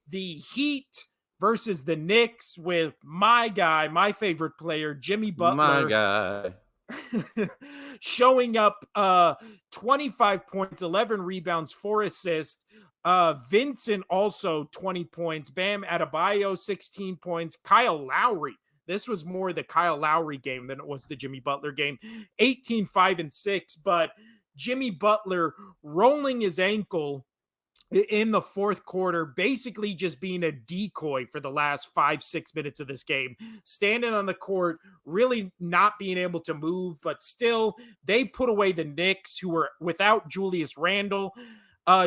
the Heat versus the Knicks, with my guy, my favorite player, Jimmy My Butler, guy. showing up 25 points, 11 rebounds, 4 assists. Vincent also 20 points. Bam Adebayo 16 points. Kyle Lowry. This was more the Kyle Lowry game than it was the Jimmy Butler game. 18, 5, and 6. But Jimmy Butler rolling his ankle in the fourth quarter, basically just being a decoy for the last 5-6 minutes of this game, standing on the court, really not being able to move, but still they put away the Knicks, who were without Julius Randle.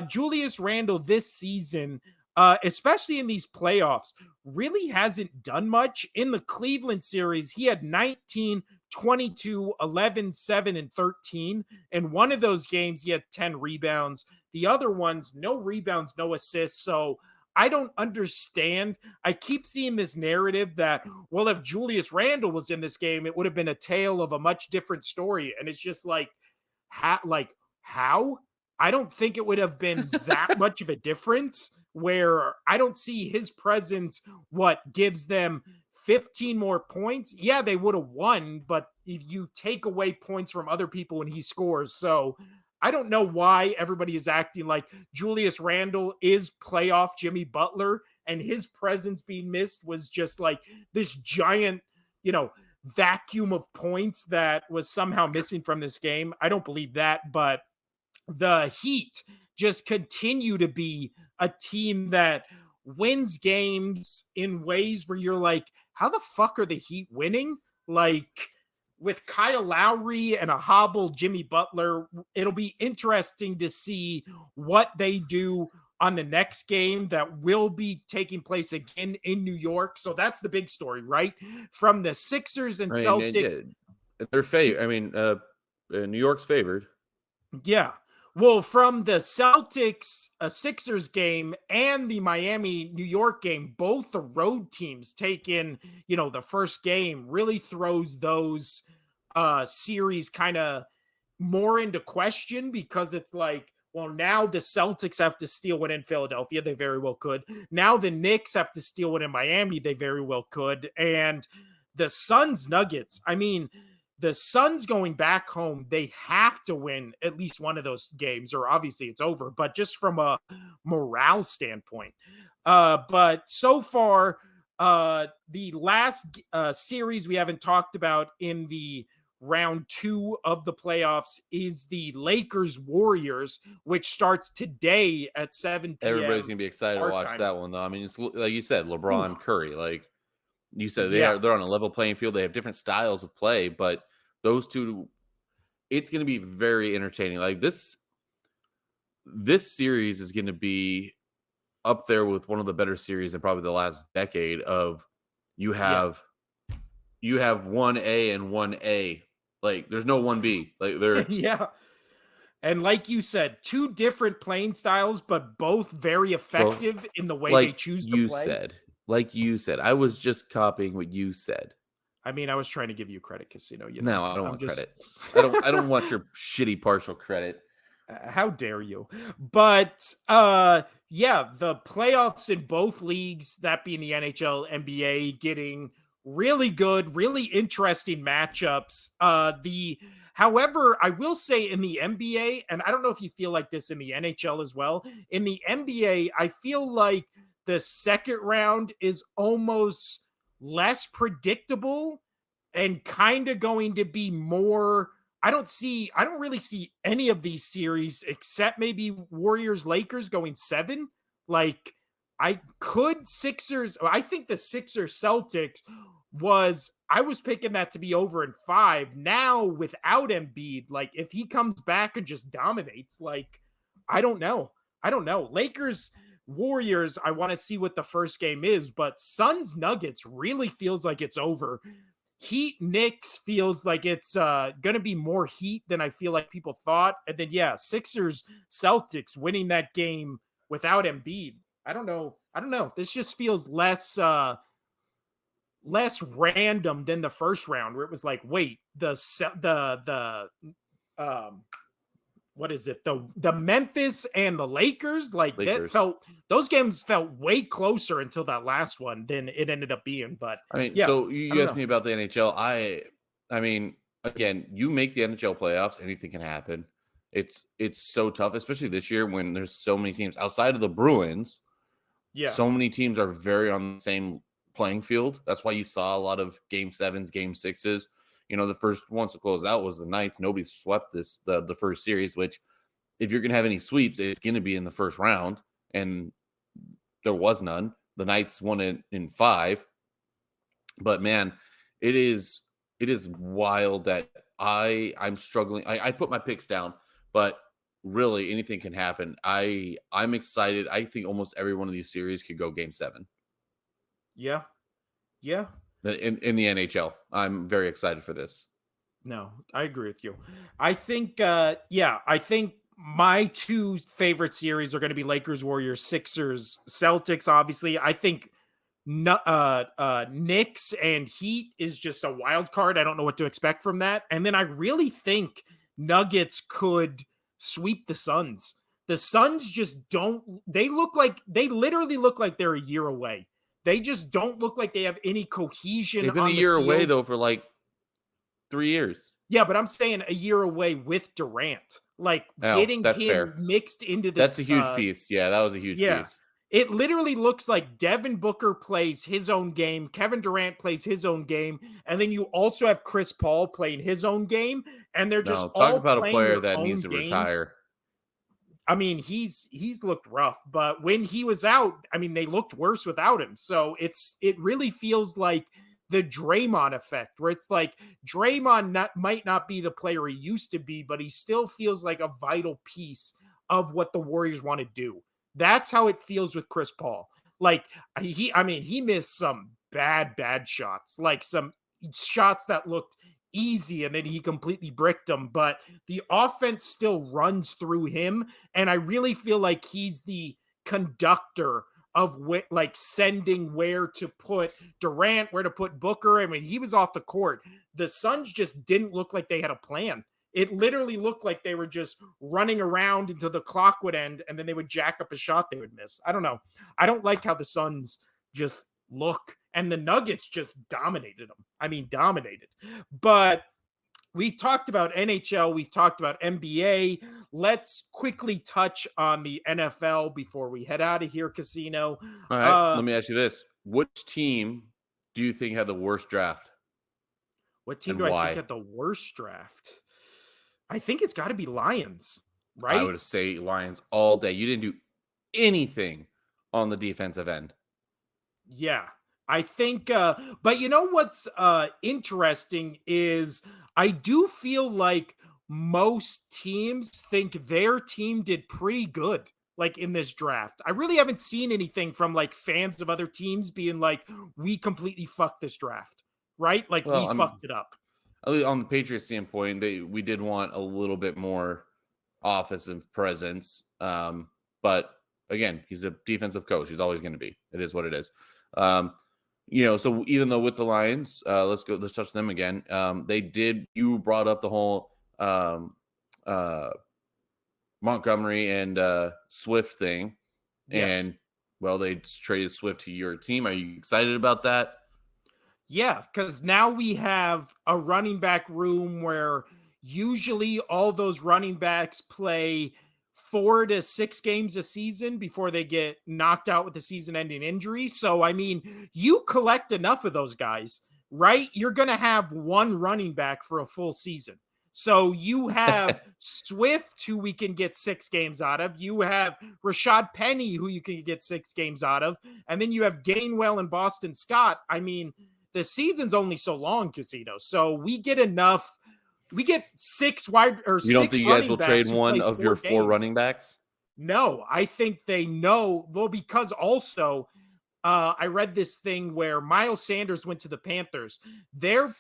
Julius Randle this season, especially in these playoffs, really hasn't done much. In the Cleveland series, he had 19, 22, 11, 7, and 13. In one of those games, he had 10 rebounds. The other ones, no rebounds, no assists. So I don't understand. I keep seeing this narrative that, well, if Julius Randle was in this game, it would have been a tale of a much different story. And it's just like, how? I don't think it would have been that much of a difference, where I don't see his presence what gives them 15 more points. Yeah, they would have won, but if you take away points from other people when he scores. So I don't know why everybody is acting like Julius Randle is playoff Jimmy Butler, and his presence being missed was just like this giant, vacuum of points that was somehow missing from this game. I don't believe that, but the Heat just continue to be a team that wins games in ways where you're like, how the fuck are the Heat winning? Like, with Kyle Lowry and a hobbled Jimmy Butler, it'll be interesting to see what they do on the next game that will be taking place again in New York. So that's the big story, right? From the Sixers and I mean, Celtics they're to New York's favored. yeah. Well, from the Celtics Sixers game and the Miami New York game, both the road teams take in, the first game really throws those series kind of more into question because it's like, well, now the Celtics have to steal one in Philadelphia. They very well could. Now the Knicks have to steal one in Miami. They very well could. And the Suns Nuggets, I mean, the Suns going back home, they have to win at least one of those games, or obviously it's over. But just from a morale standpoint, but so far, the last series we haven't talked about in the round 2 of the playoffs is the Lakers Warriors, which starts today at 7 Everybody's p.m. gonna be excited to our watch time. that one, though. I mean, it's like you said, LeBron, Oof. Curry. Like you said, Yeah. they're on a level playing field. They have different styles of play, but those two, it's gonna be very entertaining. Like this series is gonna be up there with one of the better series in probably the last decade. Of you Yeah. have you have 1A and 1A. Like there's no 1B. Like they're Yeah. And like you said, two different playing styles, but both very well, effective in the way they like choose to you play. said. Like you said. I was just copying what you said. I mean, I was trying to give you credit because, No, I don't I'm want just, credit. I don't want your shitty partial credit. how dare you? But yeah, the playoffs in both leagues, that being the NHL, NBA, getting really good, really interesting matchups. The However, I will say in the NBA, and I don't know if you feel like this in the NHL as well. In the NBA, I feel like the second round is almost less predictable and kind of going to be more. I don't really see any of these series except maybe Warriors Lakers going 7. Like I think the Sixers Celtics I was picking that to be over in 5. Now without Embiid, like if he comes back and just dominates, like I don't know. I don't know. Lakers Warriors, I want to see what the first game is, but Suns Nuggets really feels like it's over. Heat Knicks feels like it's going to be more heat than I feel like people thought. And then, yeah, Sixers Celtics winning that game without Embiid. I don't know. I don't know. This just feels less random than the first round where it was like, wait, um what is it? The Memphis and the Lakers, like Lakers. those games felt way closer until that last one than it ended up being. But I mean, yeah, so I you don't asked know. me about the NHL. I mean, again, you make the NHL playoffs, anything can happen. It's so tough, especially this year when there's so many teams outside of the Bruins. Yeah. So many teams are very on the same playing field. That's why you saw a lot of game 7s, game 6s. The first ones to close out was the Knights. Nobody swept the first series, which if you're gonna have any sweeps, it's gonna be in the first round, and there was none. The Knights won it in 5. But man, it is wild that I'm struggling. I put my picks down, but really anything can happen. I'm excited. I think almost every one of these series could go game 7 Yeah. Yeah. in the NHL. I'm very excited for this. No, I agree with you. I think my two favorite series are going to be Lakers, Warriors, Sixers, Celtics. Obviously, I think Knicks and Heat is just a wild card. I don't know what to expect from that. And then I really think Nuggets could sweep the Suns. The Suns just don't. They literally look like they're a year away. They just don't look like they have any cohesion They've been a on the year away field. though for like 3 years. Yeah, but I'm saying a year away with Durant, like Oh, getting that's him fair. mixed into That's a this. huge piece. Yeah, that was a huge Yeah, piece. it literally looks like Devin Booker plays his own game, Kevin Durant plays his own game, and then you also have Chris Paul playing his own game, and they're just No, talk all about a playing player their that needs own to games. retire. I mean, he's looked rough, but when he was out, I mean, they looked worse without him. So it really feels like the Draymond effect, where it's like might not be the player he used to be, but he still feels like a vital piece of what the Warriors want to do. That's how it feels with Chris Paul. Like he missed some bad shots, like some shots that looked easy and then he completely bricked them, but the offense still runs through him. And I really feel like he's the conductor of like sending where to put Durant, where to put Booker. I mean, he was off the court. The Suns just didn't look like they had a plan. It literally looked like they were just running around until the clock would end and then they would jack up a shot they would miss. I don't know. I don't like how the Suns just look, and the Nuggets just dominated them. I mean, dominated. But we talked about NHL, we've talked about NBA. Let's quickly touch on the NFL before we head out of here, Casino. All right, let me ask you this. Which team do you think had the worst draft What team and do I think why? had the worst draft? I think it's got to be Lions, I right? would say Lions all day. You didn't do anything on the defensive end. Yeah. I think but you know what's interesting is I do feel like most teams think their team did pretty good like in this draft. I really haven't seen anything from like fans of other teams being like we completely fucked this draft, right? Like we Well, fucked it up. at least on the Patriots standpoint, we did want a little bit more offensive presence. But again, he's a defensive coach. He's always going to be. It is what it is. So even though with the Lions, let's touch them again. You brought up the whole Montgomery and Swift thing. Yes. And well, they traded Swift to your team. Are you excited about that? Yeah, because now we have a running back room where usually all those running backs play 4 to 6 games a season before they get knocked out with a season ending injury. So, I mean, you collect enough of those guys, right? You're going to have one running back for a full season. So you have Swift, who we can get 6 games out of. You have Rashad Penny, who you can get 6 games out of. And then you have Gainwell and Boston Scott. I mean, the season's only so long, Casino. So we get enough. We get six You don't think you guys running will trade backs who one play of four your four games. running backs? No, I think they know. Well, because also I read this thing where Miles Sanders went to the Panthers. They're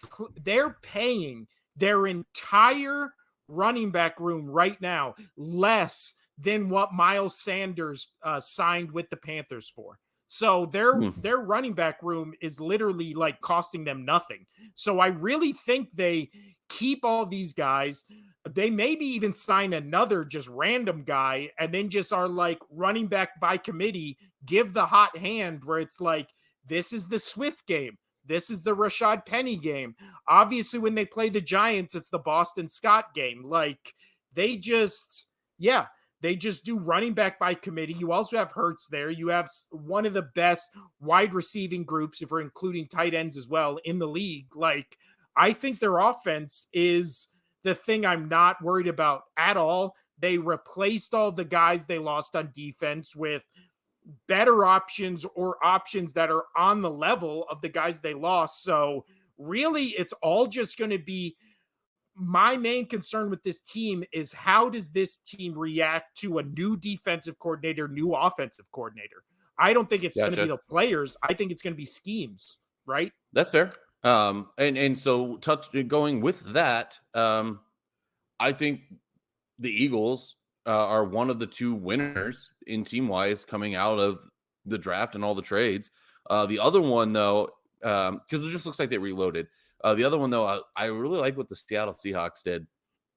paying their entire running back room right now less than what Miles Sanders signed with the Panthers for. So their running back room is literally like costing them nothing. So I really think they keep all these guys. They maybe even sign another just random guy and then just are like running back by committee, give the hot hand where it's like, this is the Swift game. This is the Rashad Penny game. Obviously, when they play the Giants, it's the Boston Scott game. Like they just, yeah, they just do running back by committee. You also have Hurts there. You have one of the best wide receiving groups, if we're including tight ends as well, in the league. Like, I think their offense is the thing I'm not worried about at all. They replaced all the guys they lost on defense with better options or options that are on the level of the guys they lost. So really, it's all just going to be my main concern with this team is how does this team react to a new defensive coordinator, new offensive coordinator? I don't think it's going to be Gotcha. the players. I think it's going to be schemes, right? That's fair. And so going with that, I think the Eagles are one of the two winners in team wise coming out of the draft and all the trades. The other one though, because it just looks like they reloaded. The other one though, I really like what the Seattle Seahawks did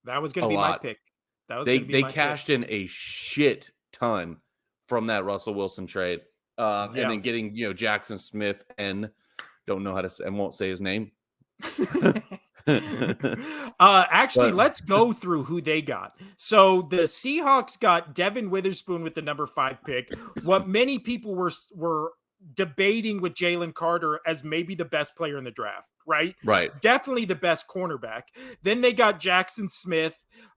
That was going a to be my lot. pick. That was They going to be they my pick. cashed in a shit ton from that Russell Wilson trade, and then getting Jackson Smith and don't know how to say, I won't say his name. Actually, But let's go through who they got. So the Seahawks got Devin Witherspoon with the number 5 pick. What many people were debating with Jalen Carter as maybe the best player in the draft, right? right. Definitely the best cornerback. Then they got Jackson Smith,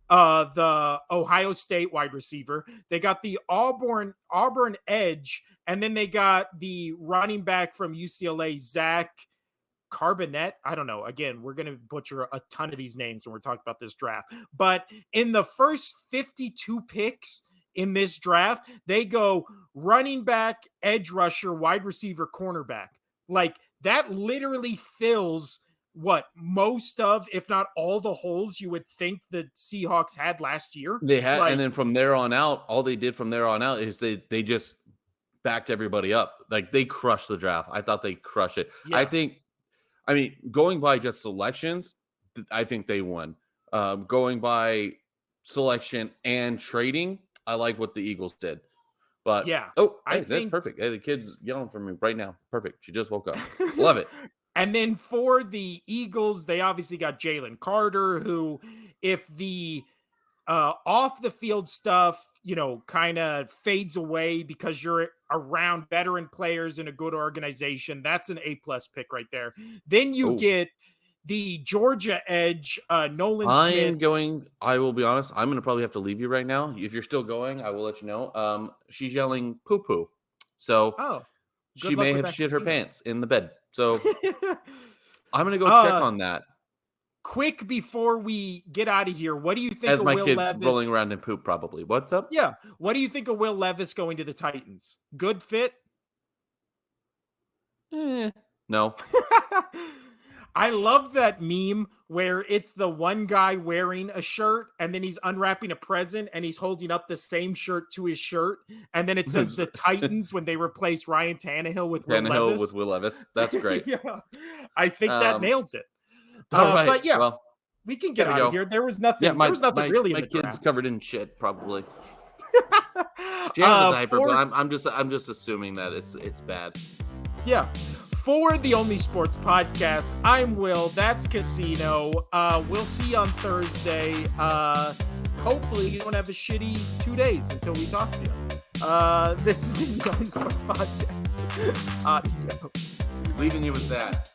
the Ohio State wide receiver. They got the Auburn edge, and then they got the running back from UCLA, Zach Carbonet. I don't know. Again, we're going to butcher a ton of these names when we're talking about this draft. But in the first 52 picks in this draft, they go running back, edge rusher, wide receiver, cornerback. Like that literally fills what most of, if not all the holes you would think the Seahawks had last year. They had, and Like, then from there on out, all they did from there on out is they just backed everybody up. Like they crushed the draft. I thought they crushed it. yeah, I mean, going by just selections, I think they won. Going by selection and trading, I like what the Eagles did. But yeah. oh, I hey, that's think perfect. Hey, the kid's yelling for me right now. Perfect. She just woke up. Love it. And then for the Eagles, they obviously got Jalen Carter, who, if the off the field stuff, kind of fades away because you're around veteran players in a good organization, that's an A+ pick right there. Then you Oh, get the Georgia edge, Nolan Smith. I will be honest, I'm gonna probably have to leave you right now. If you're still going, I will let you know. She's yelling poo poo. So Oh, she good luck may with have that shit her casino. pants in the bed. So I'm gonna go check on that Quick before we get out of here, what do you think as of my Will kid's rolling Levis? around in poop, probably. What's up? Yeah, what do you think of Will Levis going to the Titans? Good fit? No. I love that meme where it's the one guy wearing a shirt and then he's unwrapping a present and he's holding up the same shirt to his shirt. And then it says the Titans when they replace Ryan Tannehill with Will Tannehill with Levis. Will Levis. That's great. Yeah, I think that Um, nails it. all right. But yeah, Well, we can get gotta out of go. here. There was Yeah, nothing. There my was nothing my really in my the kid's draft. covered in shit, probably. She has a diaper, but For I'm just assuming that it's bad. Yeah. For the Only Sports Podcast, I'm Will. That's Casino. We'll see you on Thursday. Hopefully, you don't have a shitty 2 days until we talk to you. This has been the Only Sports Podcast. Adios. Leaving you with that.